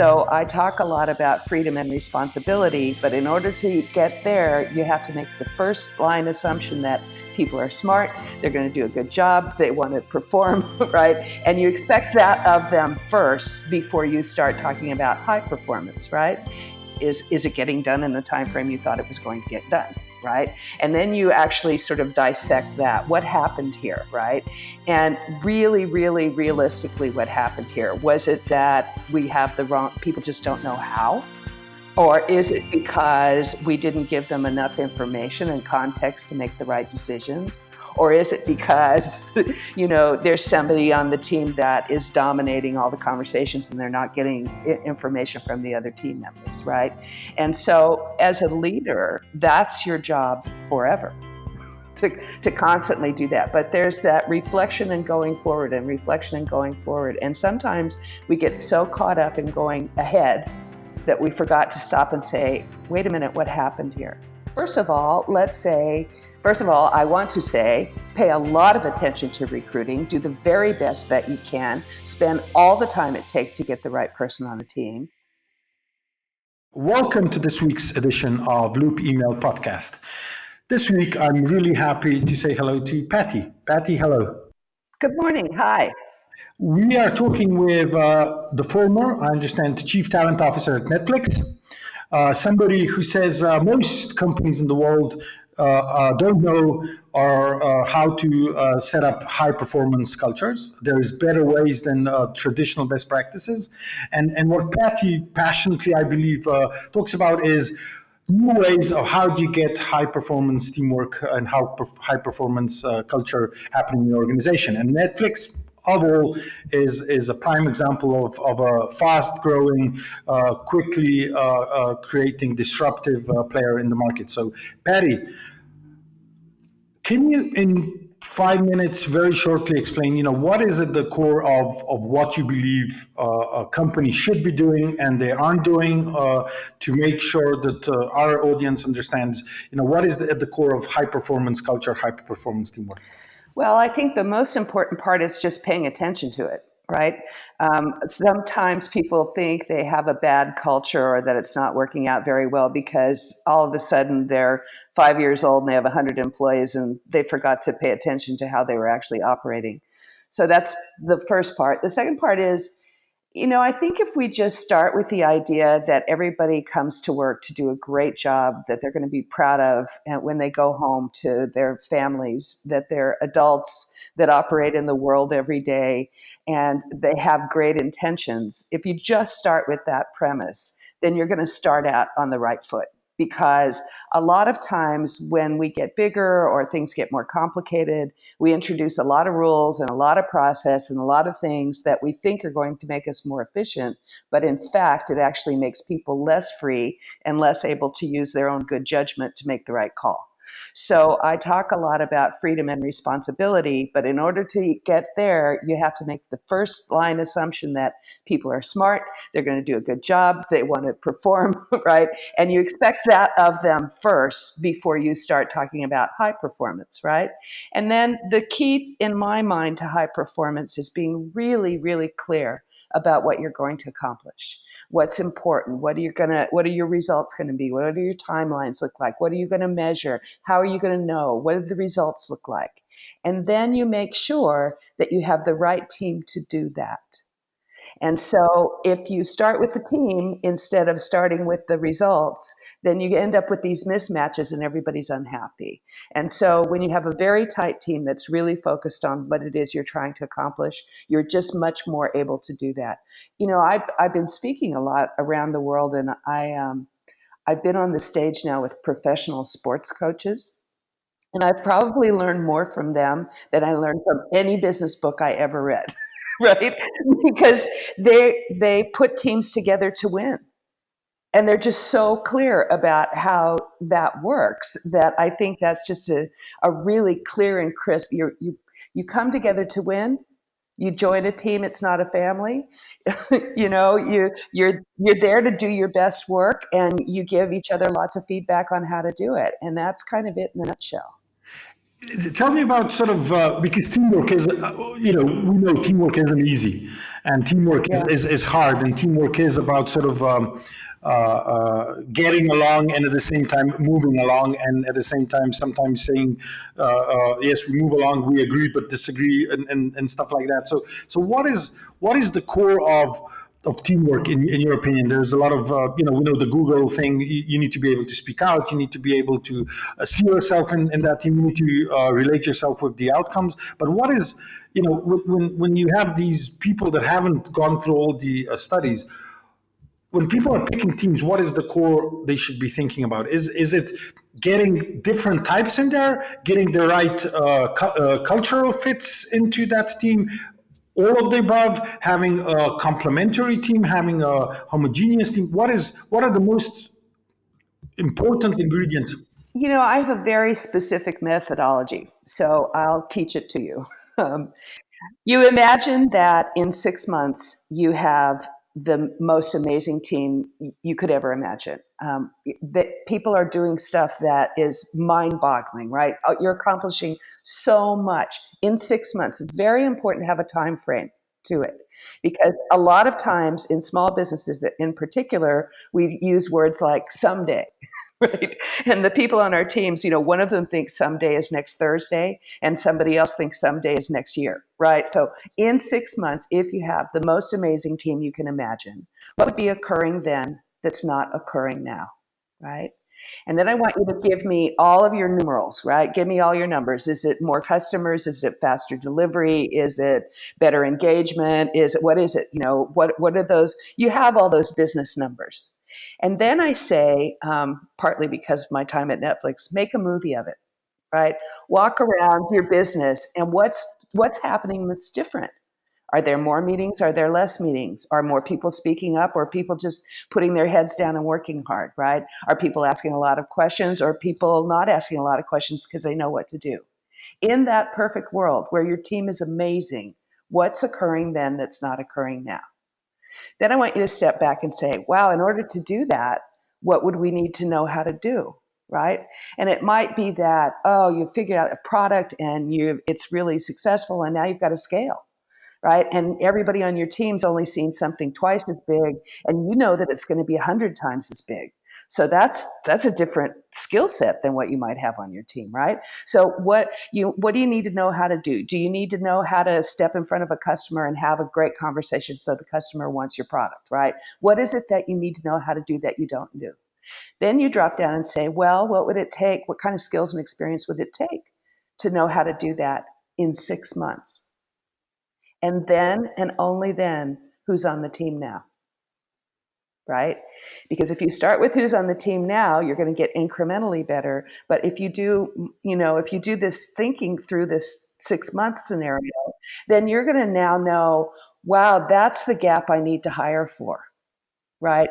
So I talk a lot about freedom and responsibility, but in order to get there, you have to make the first line assumption that people are smart, they're going to do a good job, they want to perform, right? And you expect that of them first before you start talking about high performance, right? Is it getting done in the time frame you thought it was going to get done, right? And then you actually sort of dissect that. What happened here, right? And really, really realistically, what happened here? Was it that we have the wrong, people just don't know how? Or is it because we didn't give them enough information and context to make the right decisions? Or is it because, there's somebody on the team that is dominating all the conversations and they're not getting information from the other team members, right? And so as a leader, that's your job forever, to constantly do that. But there's that reflection and going forward and reflection and going forward. And sometimes we get so caught up in going ahead that we forgot to stop and say, wait a minute, what happened here? First of all, I want to say, pay a lot of attention to recruiting, do the very best that you can, spend all the time it takes to get the right person on the team. Welcome to this week's edition of Loop Email Podcast. This week, I'm really happy to say hello to Patty. Patty, hello. Good morning. Hi. We are talking with the former, I understand, Chief Talent Officer at Netflix, somebody who says most companies in the world don't know or how to set up high-performance cultures. There's better ways than traditional best practices. And what Patty passionately, I believe, talks about is new ways of how do you get high-performance teamwork and how high-performance culture happening in your organization. And Netflix, of all, is a prime example of a fast-growing, quickly creating disruptive player in the market. So, Patty, can you, in 5 minutes, very shortly explain, what is at the core of what you believe a company should be doing and they aren't doing to make sure that our audience understands, what is at the core of high-performance culture, high-performance teamwork? Well, I think the most important part is just paying attention to it, right? Sometimes people think they have a bad culture or that it's not working out very well because all of a sudden they're 5 years old and they have 100 employees and they forgot to pay attention to how they were actually operating. So that's the first part. The second part is, I think if we just start with the idea that everybody comes to work to do a great job that they're going to be proud of, and when they go home to their families, that they're adults that operate in the world every day and they have great intentions. If you just start with that premise, then you're going to start out on the right foot. Because a lot of times when we get bigger or things get more complicated, we introduce a lot of rules and a lot of process and a lot of things that we think are going to make us more efficient. But in fact, it actually makes people less free and less able to use their own good judgment to make the right call. So I talk a lot about freedom and responsibility, but in order to get there, you have to make the first line assumption that people are smart, they're going to do a good job, they want to perform, right? And you expect that of them first before you start talking about high performance, right? And then the key in my mind to high performance is being really, really clear about what you're going to accomplish. What's important? What are your results going to be? What do your timelines look like? What are you going to measure? How are you going to know? What do the results look like? And then you make sure that you have the right team to do that. And so if you start with the team instead of starting with the results, then you end up with these mismatches and everybody's unhappy. And so when you have a very tight team that's really focused on what it is you're trying to accomplish, you're just much more able to do that. I've been speaking a lot around the world, and I've been on the stage now with professional sports coaches. And I've probably learned more from them than I learned from any business book I ever read. Right? Because they put teams together to win. And they're just so clear about how that works that I think that's just a really clear and crisp. You come together to win. You join a team. It's not a family. You're there to do your best work, and you give each other lots of feedback on how to do it. And that's kind of it in a nutshell. Tell me about because teamwork is, we know teamwork isn't easy. And teamwork Yeah. is hard, and teamwork is about sort of getting along and at the same time moving along, and at the same time sometimes saying, yes, we move along, we agree but disagree, and stuff like that. So what is the core of teamwork in your opinion? There's a lot of we know the Google thing. You need to be able to speak out. You need to be able to see yourself in that team. You need to relate yourself with the outcomes. But what is, when you have these people that haven't gone through all the studies, when people are picking teams, what is the core they should be thinking about? Is it getting different types in there, getting the right cultural fits into that team? All of the above, having a complementary team, having a homogeneous team. What are the most important ingredients? I have a very specific methodology, so I'll teach it to you. Um, you imagine that in 6 months, you have the most amazing team you could ever imagine. That people are doing stuff that is mind-boggling, right? You're accomplishing so much in 6 months. It's very important to have a time frame to it, because a lot of times in small businesses in particular, we use words like someday. Right. And the people on our teams, one of them thinks someday is next Thursday, and somebody else thinks someday is next year. Right. So in 6 months, if you have the most amazing team you can imagine, what would be occurring then that's not occurring now? Right. And then I want you to give me all of your numerals, right? Give me all your numbers. Is it more customers? Is it faster delivery? Is it better engagement? What is it? What are those? You have all those business numbers. And then I say, partly because of my time at Netflix, make a movie of it, right? Walk around your business and what's happening that's different. Are there more meetings? Are there less meetings? Are more people speaking up, or people just putting their heads down and working hard, right? Are people asking a lot of questions, or people not asking a lot of questions because they know what to do? In that perfect world where your team is amazing, what's occurring then that's not occurring now? Then I want you to step back and say, wow, in order to do that, what would we need to know how to do? Right? And it might be that, you figured out a product and it's really successful, and now you've got to scale. Right? And everybody on your team's only seen something twice as big, and you know that it's going to be 100 times as big. So that's a different skill set than what you might have on your team, right? So what do you need to know how to do? Do you need to know how to step in front of a customer and have a great conversation so the customer wants your product, right? What is it that you need to know how to do that you don't do? Then you drop down and say, well, what would it take? What kind of skills and experience would it take to know how to do that in 6 months? And then, and only then, who's on the team now, right? Because if you start with who's on the team now, you're going to get incrementally better. But if you do this thinking through this 6 month scenario, then you're going to now know, wow, that's the gap I need to hire for. Right?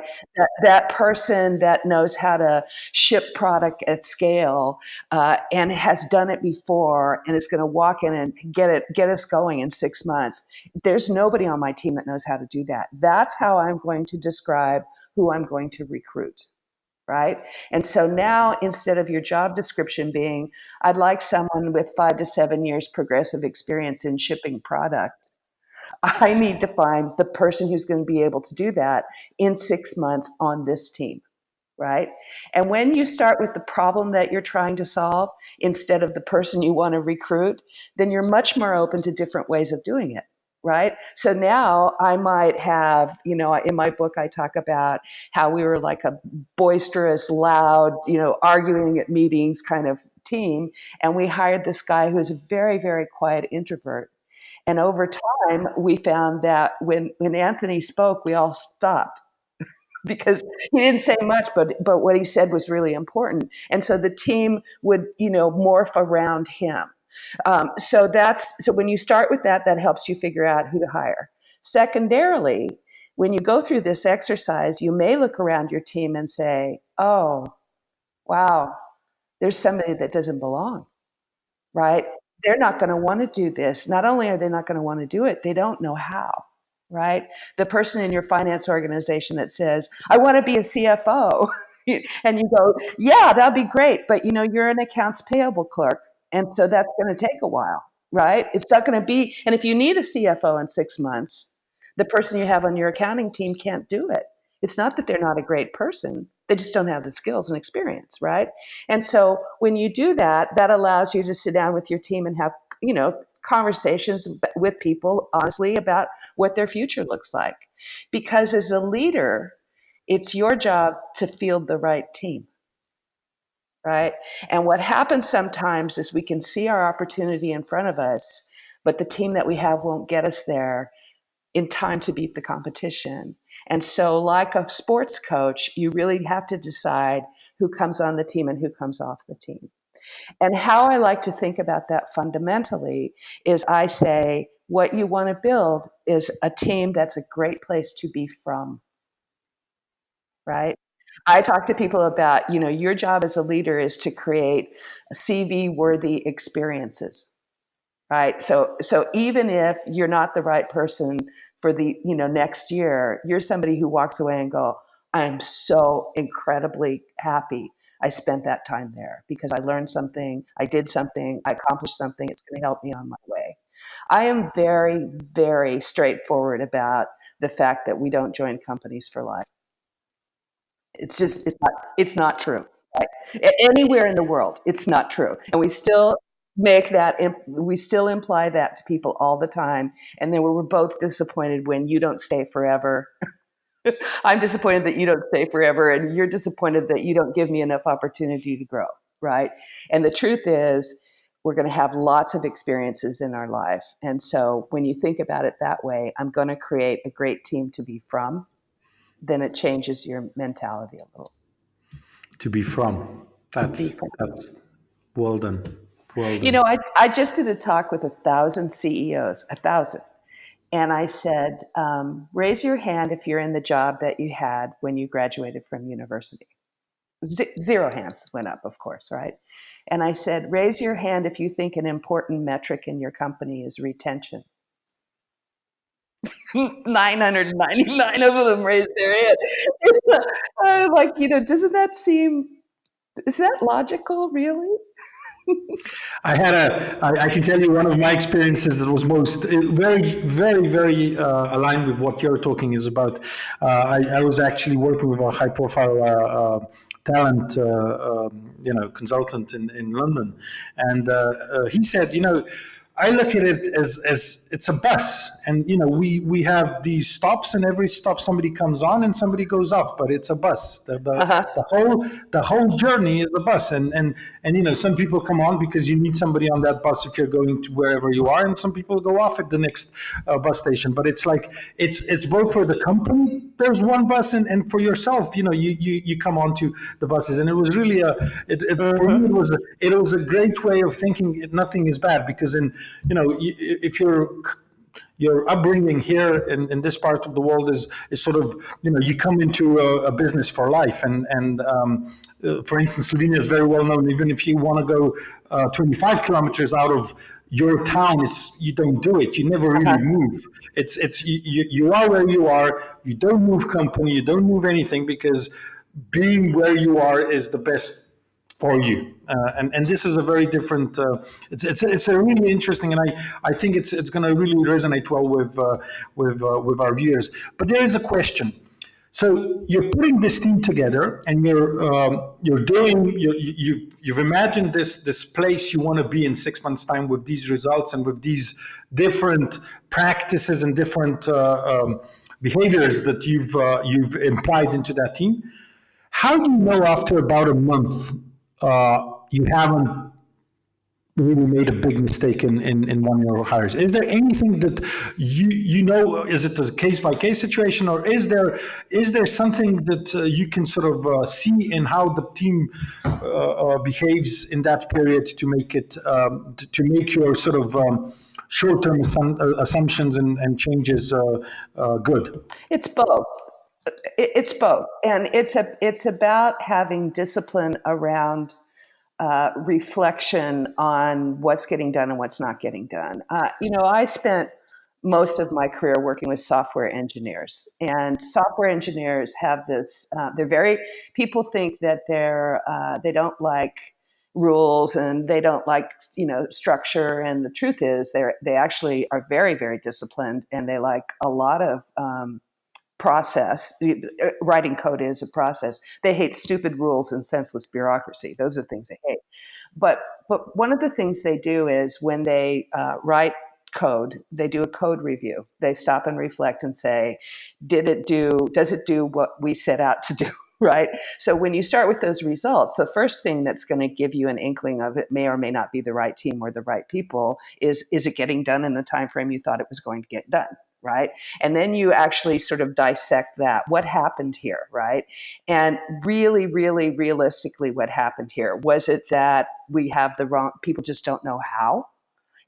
That person that knows how to ship product at scale, and has done it before, and is going to walk in and get us going in 6 months. There's nobody on my team that knows how to do that. That's how I'm going to describe who I'm going to recruit. Right? And so now, instead of your job description being, I'd like someone with 5 to 7 years progressive experience in shipping product, I need to find the person who's going to be able to do that in 6 months on this team, right? And when you start with the problem that you're trying to solve instead of the person you want to recruit, then you're much more open to different ways of doing it, right? So now I might have, in my book, I talk about how we were like a boisterous, loud, arguing at meetings kind of team. And we hired this guy who's a very, very quiet introvert. And over time, we found that when Anthony spoke, we all stopped because he didn't say much, but what he said was really important. And so the team would, morph around him. So when you start with that, that helps you figure out who to hire. Secondarily, when you go through this exercise, you may look around your team and say, oh, wow, there's somebody that doesn't belong, right? They're not going to want to do this. Not only are they not going to want to do it, they don't know how, right? The person in your finance organization that says, I want to be a CFO. And you go, yeah, that'd be great. But you're an accounts payable clerk. And so that's going to take a while, right? It's not going to be, and if you need a CFO in 6 months, The person you have on your accounting team can't do it. It's not that they're not a great person. They just don't have the skills and experience, right? And so when you do that, that allows you to sit down with your team and have, conversations with people honestly about what their future looks like. Because as a leader, it's your job to field the right team, right? And what happens sometimes is we can see our opportunity in front of us, but the team that we have won't get us there in time to beat the competition. And so, like a sports coach, you really have to decide who comes on the team and who comes off the team. And how I like to think about that fundamentally is I say, what you want to build is a team that's a great place to be from, right? I talk to people about, your job as a leader is to create CV worthy experiences, right? So even if you're not the right person for the, next year, you're somebody who walks away and go, I'm so incredibly happy I spent that time there because I learned something, I did something, I accomplished something. It's going to help me on my way. I am very, very straightforward about the fact that we don't join companies for life. It's not true. Right? Anywhere in the world, it's not true. And we still imply that to people all the time. And then we're both disappointed when you don't stay forever. I'm disappointed that you don't stay forever, and you're disappointed that you don't give me enough opportunity to grow, right? And the truth is, we're going to have lots of experiences in our life. And so when you think about it that way, I'm going to create a great team to be from, then it changes your mentality a little. To be from. That's well done. Well done. I just did a talk with 1,000 CEOs, 1,000. And I said, raise your hand if you're in the job that you had when you graduated from university. Zero hands went up, of course, right? And I said, raise your hand if you think an important metric in your company is retention. 999 of them raised their hand. I'm like, doesn't that is that logical, really? I can tell you one of my experiences that was most very, very, very aligned with what you're talking is about. I was actually working with a high profile talent, consultant in London. And he said, I look at it as it's a bus, and we have these stops, and every stop somebody comes on and somebody goes off, but it's a bus. The whole journey is a bus, and some people come on because you need somebody on that bus if you're going to wherever you are, and some people go off at the next bus station. But it's like it's both for the company. There's one bus, and for yourself, you come onto the buses, and it was really for me it was a great way of thinking. Nothing is bad because if your upbringing here in this part of the world is sort of, you come into a business for life. And for instance, Slovenia is very well known. Even if you want to go 25 kilometers out of your town, you don't do it. You never really move. You are where you are. You don't move company. You don't move anything because being where you are is the best for you, and this is a very different. It's a really interesting, and I think it's going to really resonate well with our viewers. But there is a question. So you're putting this team together, and you've imagined this place you want to be in 6 months' time with these results and with these different practices and different behaviors that you've implied into that team. How do you know after about a month you haven't really made a big mistake in one of your hires? Is there anything that is it a case by case situation, or is there something that you can sort of see in how the team behaves in that period to make it to make your sort of short-term assumptions and changes good? It's both. It's both, and it's about having discipline around reflection on what's getting done and what's not getting done. I spent most of my career working with software engineers, and software engineers have this. People think that they don't like rules and they don't like, structure. And the truth is they actually are very, very disciplined, and they like a lot of process. Writing code is a process. They hate stupid rules and senseless bureaucracy. Those are the things they hate. But one of the things they do is when they write code, they do a code review. They stop and reflect and say, does it do what we set out to do? Right? So when you start with those results, the first thing that's going to give you an inkling of it may or may not be the right team or the right people is it getting done in the time frame you thought it was going to get done? Right? And then you actually sort of dissect that. What happened here, right? And really, really realistically, what happened here? Was it that we have the wrong, people just don't know how?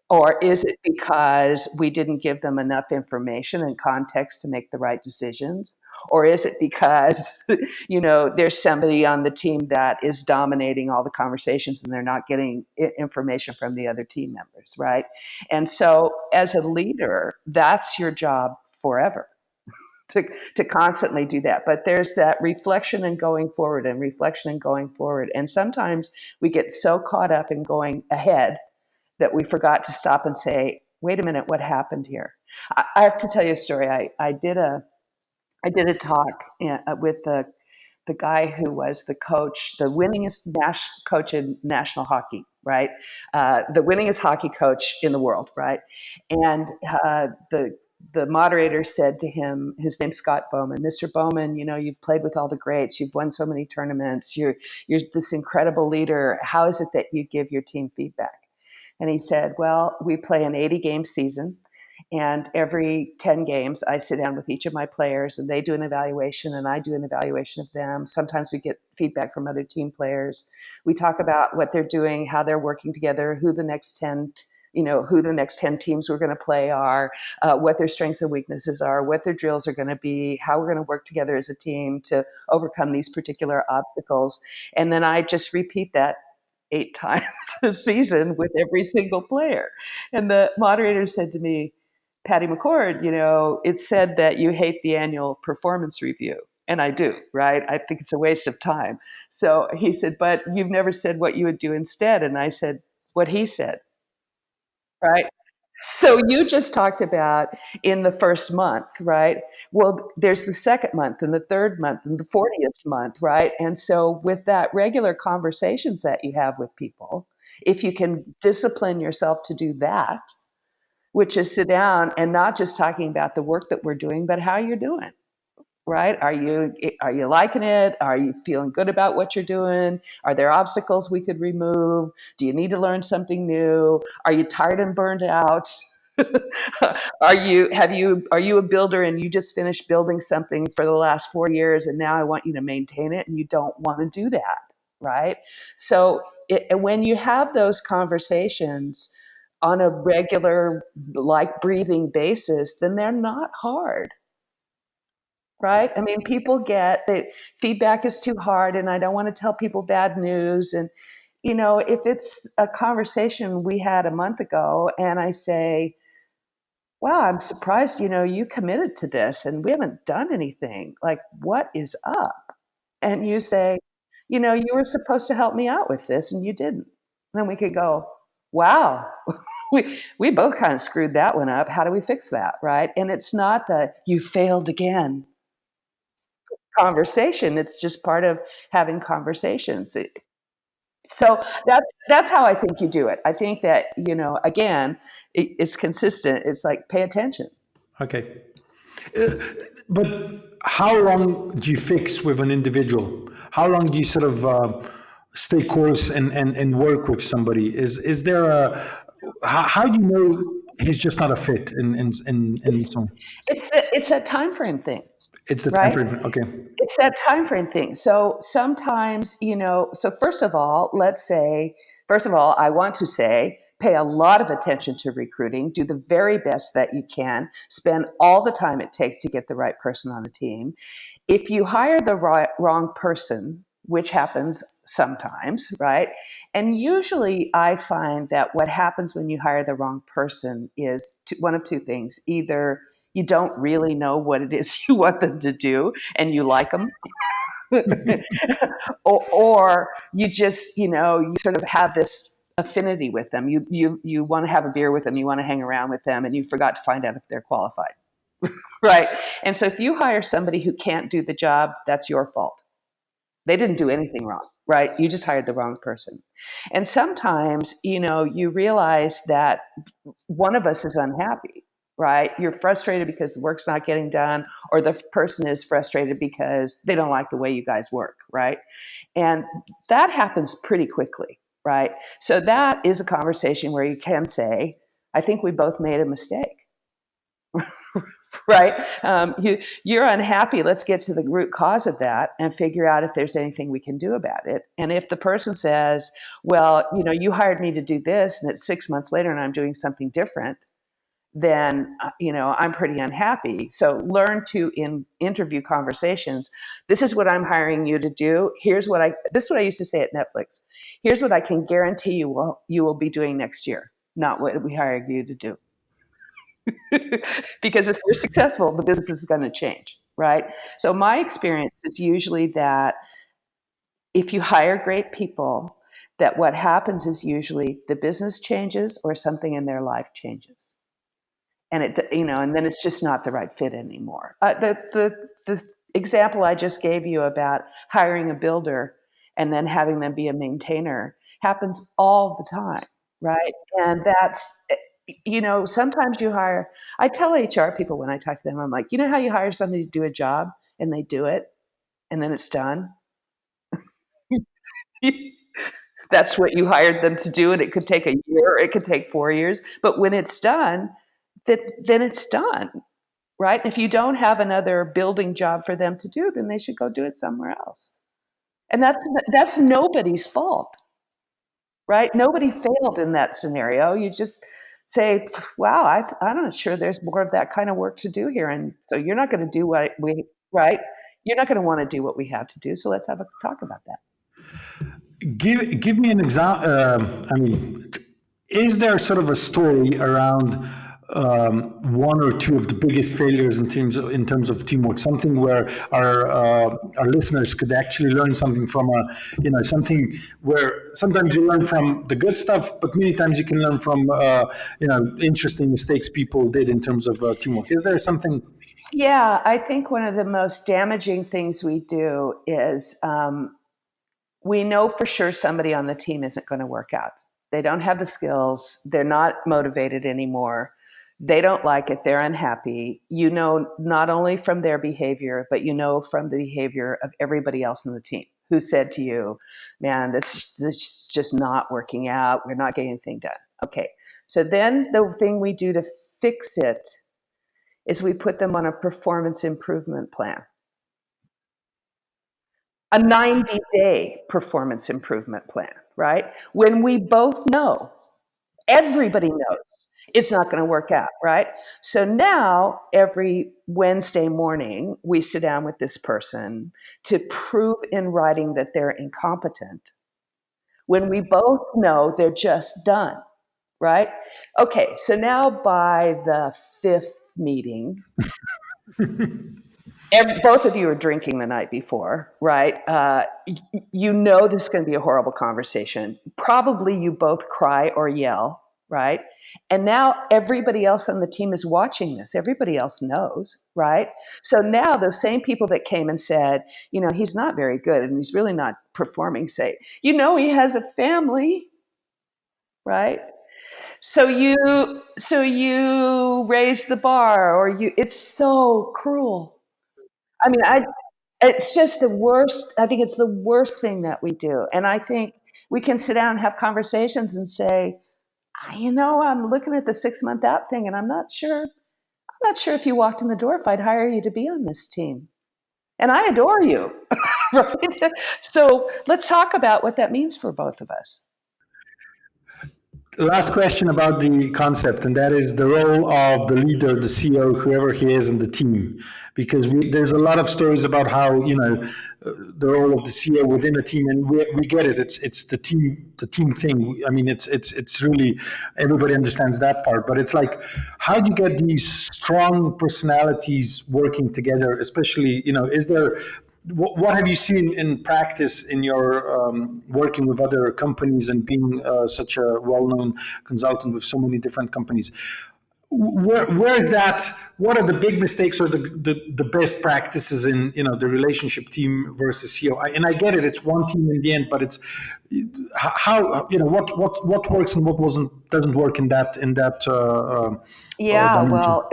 Or is it because we didn't give them enough information and context to make the right decisions? Or is it because, there's somebody on the team that is dominating all the conversations and they're not getting information from the other team members, right? And so as a leader, that's your job forever. To constantly do that. But there's that reflection and going forward and reflection and going forward. And sometimes we get so caught up in going ahead that we forgot to stop and say, wait a minute, what happened here? I have to tell you a story. I did a talk with the guy who was the coach, the winningest coach in national hockey, right? The winningest hockey coach in the world, right? And the moderator said to him, his name's Scott Bowman, Mr. Bowman, you've played with all the greats. You've won so many tournaments. You're this incredible leader. How is it that you give your team feedback? And he said, well, we play an 80-game season, and every 10 games, I sit down with each of my players, and they do an evaluation, and I do an evaluation of them. Sometimes we get feedback from other team players. We talk about what they're doing, how they're working together, who the next 10 teams we're going to play are, what their strengths and weaknesses are, what their drills are going to be, how we're going to work together as a team to overcome these particular obstacles. And then I just repeat that 8 times a season with every single player. And the moderator said to me, Patty McCord, it said that you hate the annual performance review. And I do, right? I think it's a waste of time. So he said, but you've never said what you would do instead. And I said, what he said, right? So you just talked about in the first month, right? Well, there's the second month and the third month and the 40th month, right? And so with that regular conversations that you have with people, if you can discipline yourself to do that, which is sit down and not just talking about the work that we're doing, but how you're doing. Right? Are you liking it? Are you feeling good about what you're doing? Are there obstacles we could remove? Do you need to learn something new? Are you tired and burned out? Are you a builder and you just finished building something for the last 4 years and now I want you to maintain it and you don't want to do that, right? So when you have those conversations on a regular, like breathing basis, then they're not hard. Right? I mean, people get that feedback is too hard and I don't want to tell people bad news. And, if it's a conversation we had a month ago and I say, wow, I'm surprised, you committed to this and we haven't done anything. Like, what is up? And you say, you were supposed to help me out with this and you didn't. Then we could go, wow, we both kind of screwed that one up. How do we fix that? Right? And it's not that you failed again conversation. It's just part of having conversations. So that's how I think you do it. I think that, again, it's consistent. It's like, pay attention. Okay. But how long do you fix with an individual? How long do you sort of stay course and work with somebody? Is there how do you know he's just not a fit in some? It's that time frame thing. It's the time Right? frame. Okay. It's that time frame thing. So sometimes, so first of all, I want to say, pay a lot of attention to recruiting, do the very best that you can, spend all the time it takes to get the right person on the team. If you hire the wrong person, which happens sometimes, right? And usually I find that what happens when you hire the wrong person is one of two things. Either you don't really know what it is you want them to do and you like them, or you just, you sort of have this affinity with them. You want to have a beer with them, you want to hang around with them, and you forgot to find out if they're qualified. Right. And so if you hire somebody who can't do the job, that's your fault. They didn't do anything wrong, right? You just hired the wrong person. And sometimes, you realize that one of us is unhappy, right? You're frustrated because the work's not getting done, or the person is frustrated because they don't like the way you guys work, right? And that happens pretty quickly, right? So that is a conversation where you can say, I think we both made a mistake. Right? You're unhappy. Let's get to the root cause of that and figure out if there's anything we can do about it. And if the person says, well, you hired me to do this and it's 6 months later and I'm doing something different, then, I'm pretty unhappy. So learn to, in interview conversations, this is what I'm hiring you to do. This is what I used to say at Netflix. Here's what I can guarantee you will be doing next year, not what we hired you to do. Because if we're successful, the business is going to change, right? So my experience is usually that if you hire great people, that what happens is usually the business changes or something in their life changes. And and then it's just not the right fit anymore. The example I just gave you about hiring a builder and then having them be a maintainer happens all the time, right? And that's, sometimes I tell HR people when I talk to them, I'm like, how you hire somebody to do a job and they do it and then it's done? That's what you hired them to do, and it could take a year, it could take 4 years, but when it's done, then it's done, right? If you don't have another building job for them to do, then they should go do it somewhere else. And that's nobody's fault, right? Nobody failed in that scenario. You just say, wow, I'm not sure there's more of that kind of work to do here. And so you're not going to do right? You're not going to want to do what we have to do. So let's have a talk about that. Give me an example. Is there sort of a story around one or two of the biggest failures in terms of teamwork? Something where our listeners could actually learn something from something where sometimes you learn from the good stuff, but many times you can learn from interesting mistakes people did in terms of teamwork. Is there something? Yeah, I think one of the most damaging things we do is we know for sure somebody on the team isn't going to work out. They don't have the skills. They're not motivated anymore. They don't like it. They're unhappy. Not only from their behavior, but from the behavior of everybody else in the team who said to you, man, this is just not working out. We're not getting anything done. Okay. So then the thing we do to fix it is we put them on a performance improvement plan. A 90-day performance improvement plan, right? When we both know, everybody knows it's not going to work out, right? So now every Wednesday morning, we sit down with this person to prove in writing that they're incompetent when we both know they're just done, right? Okay, so now by the 5th meeting, both of you are drinking the night before, right? This is going to be a horrible conversation. Probably you both cry or yell, right? And now everybody else on the team is watching this. Everybody else knows, right? So now those same people that came and said, he's not very good and he's really not performing, say, he has a family, right? So you raise the bar, or it's so cruel. It's just the worst. I think it's the worst thing that we do. And I think we can sit down and have conversations and say, I'm looking at the 6-month out thing and I'm not sure if you walked in the door, if I'd hire you to be on this team. And I adore you, right? So let's talk about what that means for both of us. Last question about the concept, and that is the role of the leader, the CEO, whoever he is in the team. Because there's a lot of stories about how, the role of the CEO within a team, and we get it. It's the team thing. It's really, everybody understands that part. But it's like, how do you get these strong personalities working together? Especially, is there what have you seen in practice in your working with other companies and being such a well-known consultant with so many different companies? Where is that? What are the big mistakes or the best practices in the relationship team versus CEO? And I get it; it's one team in the end, but it's how what works and what doesn't work in that Yeah, dimension. well,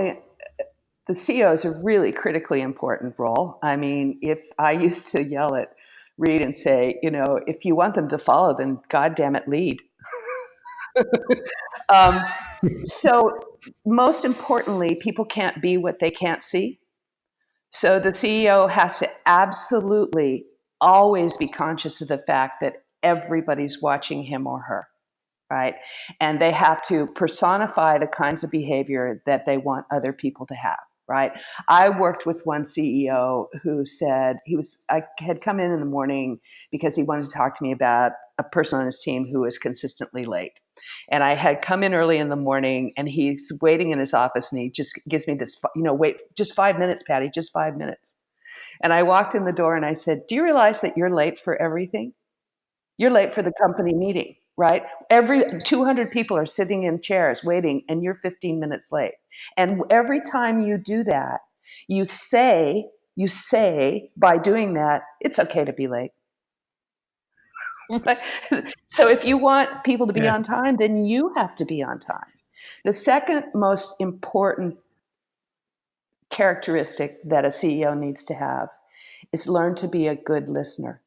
the CEO is a really critically important role. I mean, if I used to yell at Reed and say, if you want them to follow, then God damn it, lead. Um, so most importantly, people can't be what they can't see. So the CEO has to absolutely always be conscious of the fact that everybody's watching him or her, right? And they have to personify the kinds of behavior that they want other people to have, right? I worked with one CEO who said I had come in the morning because he wanted to talk to me about a person on his team who was consistently late. And I had come in early in the morning and he's waiting in his office and he just gives me this, wait, just 5 minutes, Patty, just 5 minutes. And I walked in the door and I said, do you realize that you're late for everything? You're late for the company meeting, right? Every 200 people are sitting in chairs waiting and you're 15 minutes late. And every time you do that, you say by doing that, it's okay to be late. So if you want people to be Yeah. on time, then you have to be on time. The second most important characteristic that a CEO needs to have is learn to be a good listener.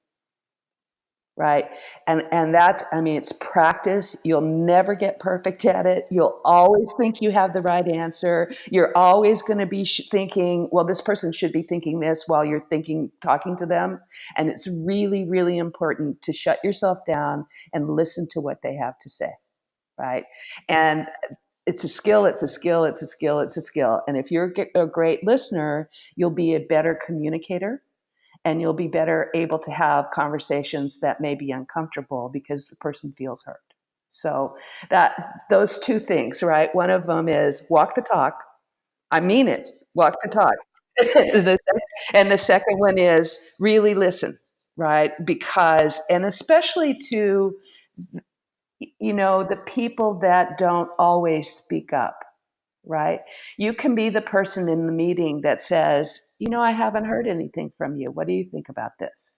Right. And that's, I mean, it's practice. You'll never get perfect at it. You'll always think you have the right answer. You're always going to be thinking, well, this person should be thinking this while you're talking to them. And it's really, really important to shut yourself down and listen to what they have to say. Right. And it's a skill, it's a skill, it's a skill, it's a skill. And if you're a great listener, you'll be a better communicator. And you'll be better able to have conversations that may be uncomfortable because the person feels heard. So those two things, right? One of them is walk the talk. I mean it, walk the talk. And the second one is really listen, right? Because, and especially to, the people that don't always speak up, right? You can be the person in the meeting that says, I haven't heard anything from you. What do you think about this?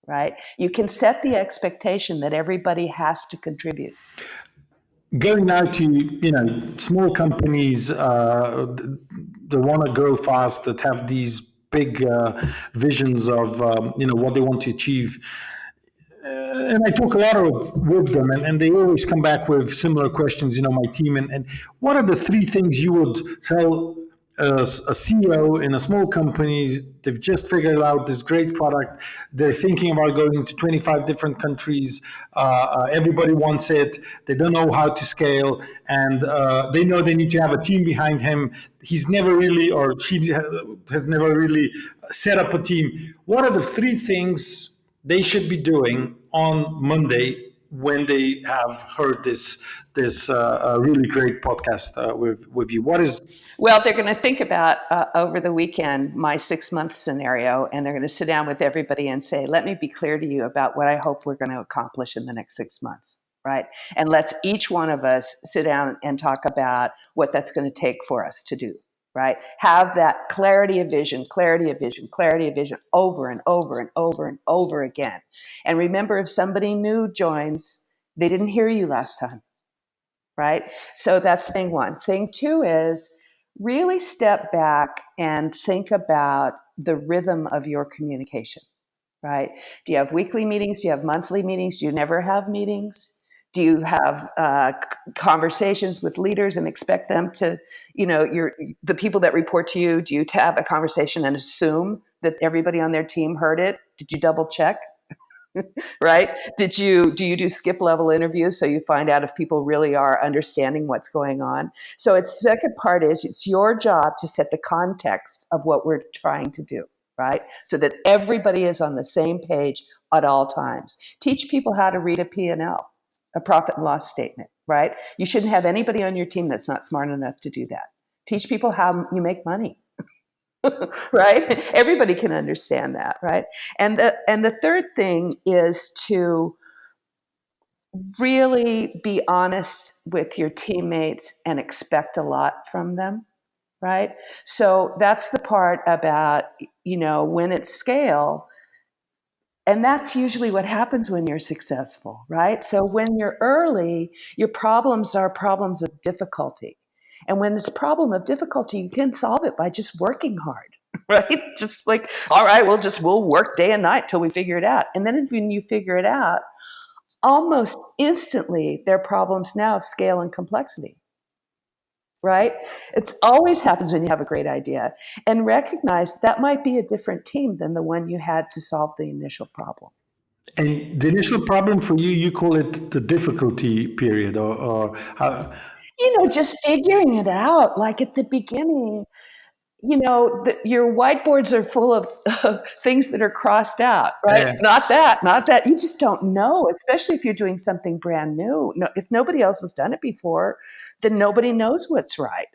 Right? You can set the expectation that everybody has to contribute. Going now to small companies that want to grow fast, that have these big visions of what they want to achieve. And I talk a lot with them, and they always come back with similar questions. My team, and what are the three things you would tell a CEO in a small company? They've just figured out this great product. They're thinking about going to 25 different countries. Everybody wants it. They don't know how to scale, and they know they need to have a team behind him. He's never really, or she has never really set up a team. What are the three things they should be doing on Monday when they have heard this really great podcast with you? What is Well, they're going to think about over the weekend my 6-month scenario, and they're going to sit down with everybody and say, let me be clear to you about what I hope we're going to accomplish in the next 6 months. Right. And let's each one of us sit down and talk about what that's going to take for us to do. Right. Have that clarity of vision, clarity of vision, clarity of vision over and over and over and over again. And remember, if somebody new joins, they didn't hear you last time. Right. So that's thing one. Thing two is really step back and think about the rhythm of your communication. Right. Do you have weekly meetings? Do you have monthly meetings? Do you never have meetings? Do you have conversations with leaders and expect them to, the people that report to you, do you have a conversation and assume that everybody on their team heard it? Did you double check? Right? Do you do skip level interviews so you find out if people really are understanding what's going on? So its second part is it's your job to set the context of what we're trying to do. Right? So that everybody is on the same page at all times. Teach people how to read a P&L, a profit and loss statement, right? You shouldn't have anybody on your team that's not smart enough to do that. Teach people how you make money. right? Everybody can understand that, right? And the third thing is to really be honest with your teammates and expect a lot from them, right? So that's the part about, when it's scale, and that's usually what happens when you're successful, right? So when you're early, your problems are problems of difficulty. And when it's a problem of difficulty, you can solve it by just working hard, right? Just like, all right, we'll work day and night till we figure it out. And then when you figure it out, almost instantly, their problems now of scale and complexity, right? It always happens when you have a great idea. And recognize that might be a different team than the one you had to solve the initial problem. And the initial problem for you, you call it the difficulty period, or how? Just figuring it out, like at the beginning, your whiteboards are full of things that are crossed out, right? Yeah. Not that, not that. You just don't know, especially if you're doing something brand new. No, if nobody else has done it before, then nobody knows what's right.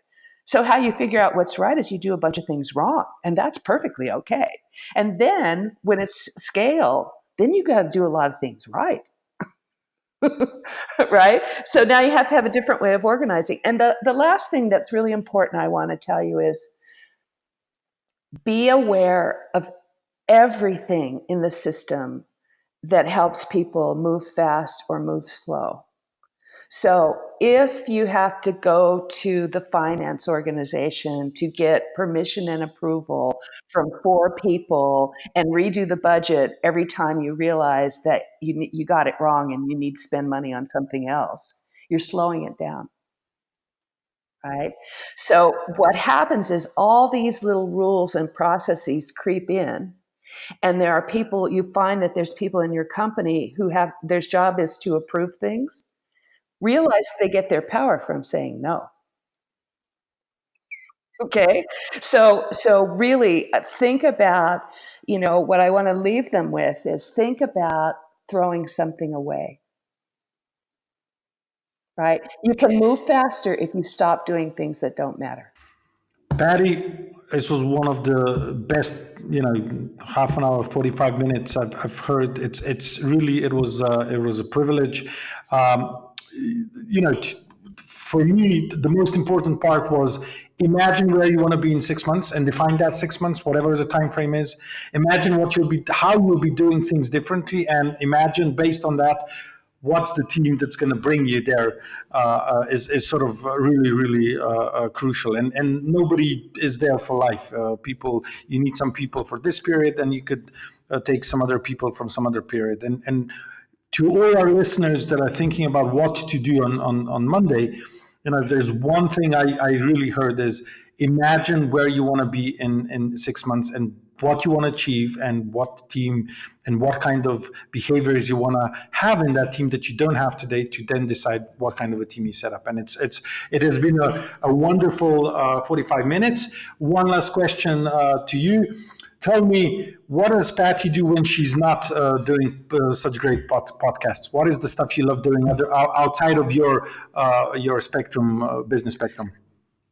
So how you figure out what's right is you do a bunch of things wrong, and that's perfectly okay. And then when it's scale, then you got to do a lot of things right. Right? So now you have to have a different way of organizing. And the last thing that's really important I want to tell you is be aware of everything in the system that helps people move fast or move slow. So if you have to go to the finance organization to get permission and approval from 4 people and redo the budget every time you realize that you got it wrong and you need to spend money on something else, you're slowing it down. Right? So what happens is all these little rules and processes creep in, and there are people, you find that there's people in your company who have, their job is to approve things. Realize they get their power from saying no. Okay? So really think about, what I want to leave them with is think about throwing something away. Right? You can move faster if you stop doing things that don't matter. Patty, this was one of the best, half an hour, 45 minutes I've heard. It's really, it was a privilege. For me, the most important part was imagine where you want to be in 6 months and define that 6 months, whatever the time frame is. Imagine how you'll be doing things differently, and imagine based on that, what's the team that's going to bring you there is sort of really, really crucial. And nobody is there for life. You need some people for this period, and you could take some other people from some other period. And to all our listeners that are thinking about what to do on Monday, if there's one thing I really heard is imagine where you want to be in 6 months and what you want to achieve and what team and what kind of behaviors you want to have in that team that you don't have today, to then decide what kind of a team you set up. And it has been a wonderful 45 minutes. One last question to you. Tell me, what does Patty do when she's not doing such great podcasts? What is the stuff you love doing outside of your spectrum, business spectrum?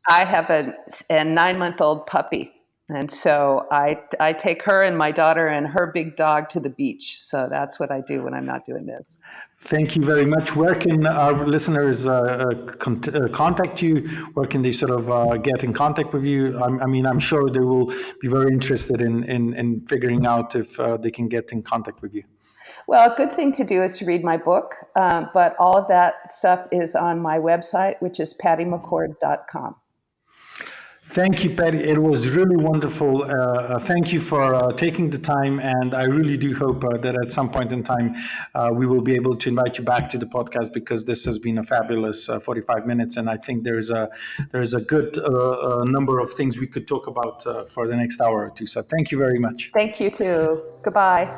I have a 9-month-old puppy. And so I take her and my daughter and her big dog to the beach. So that's what I do when I'm not doing this. Thank you very much. Where can our listeners contact you? Where can they sort of get in contact with you? I'm sure they will be very interested in figuring out if they can get in contact with you. Well, a good thing to do is to read my book, but all of that stuff is on my website, which is pattymccord.com. Thank you, Patty. It was really wonderful. Thank you for taking the time, and I really do hope that at some point in time we will be able to invite you back to the podcast, because this has been a fabulous 45 minutes, and I think there's a good number of things we could talk about for the next hour or two. So thank you very much. Thank you too. Goodbye.